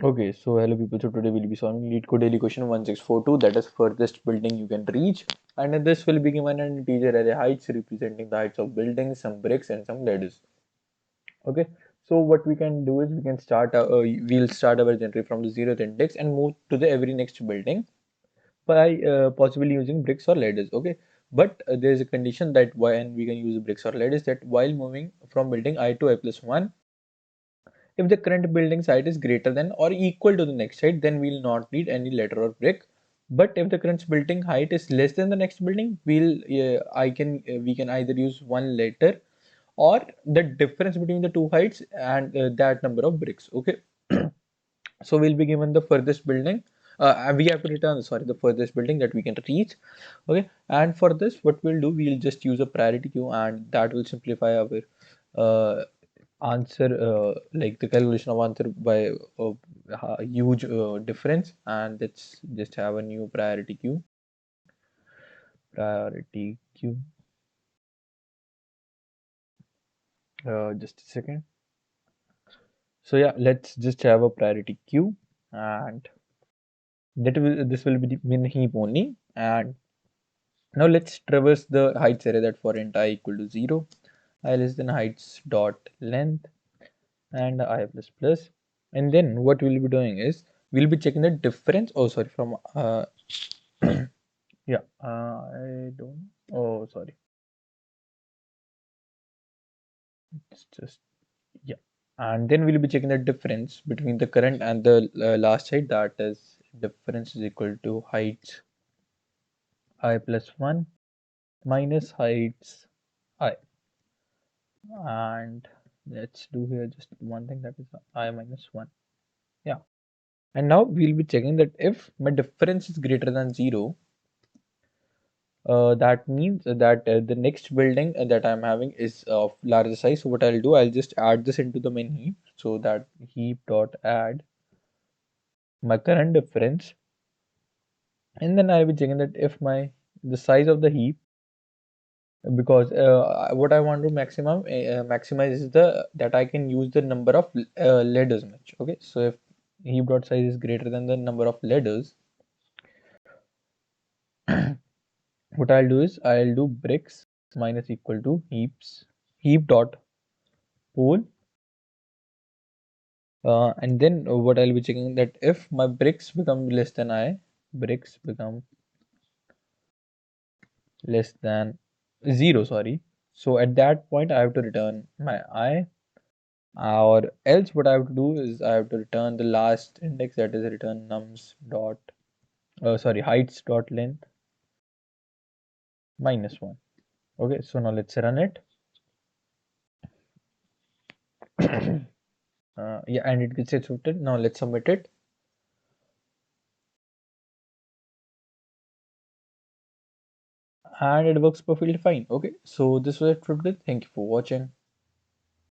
Okay, so hello people. So today we'll be solving LeetCode daily question 1642, that is furthest building you can reach. And in this will be given an integer array heights representing the heights of buildings, some bricks and some ladders. Okay, so what we can do is we can start we'll start our generate from the 0th index and move to the every next building by possibly using bricks or ladders. Okay, but there is a condition that when we can use bricks or ladders, that while moving from building I to I plus 1, if the current building height is greater than or equal to the next height, then we'll not need any ladder or brick. But if the current building height is less than the next building, we can either use one ladder or the difference between the two heights and that number of bricks. Okay, so we'll be given the furthest building. And we have to return, sorry, the furthest building that we can reach. Okay, and for this, what we'll do, we'll just use a priority queue, and that will simplify our uh, answer, like the calculation of answer by a huge difference. And let's just have a new priority queue. Just a second. So yeah, let's just have a priority queue, and this will be the min heap only. And now let's traverse the heights array, that for int I equal to 0, I less than heights dot length and I plus plus. And then what we'll be doing is we'll be checking the difference. Oh, sorry, from yeah, I don't. Oh, sorry. It's just, yeah. And then we'll be checking the difference between the current and the last height. That is, difference is equal to heights I plus 1 minus heights I. And let's do here just one thing, that is I minus 1. Yeah. And now we'll be checking that if my difference is greater than 0, that means that the next building that I'm having is of larger size. So what I'll do, I'll just add this into the main heap. So that heap dot add my current difference, and then I'll be checking that if the size of the heap, because what I want to maximize is the that I can use the number of ladders much. Okay, so if heap dot size is greater than the number of ladders, what I'll do is I'll do bricks minus equal to heap dot pool. And then what I'll be checking, that if my bricks become less than bricks become less than 0, sorry. So at that point I have to return my I, or else what I have to do is I have to return the last index, that is return nums dot heights dot length minus 1. Okay, so now let's run it. Yeah, and it gets executed. Now let's submit it. And it works perfectly fine. Okay, so this was it for today. Thank you for watching.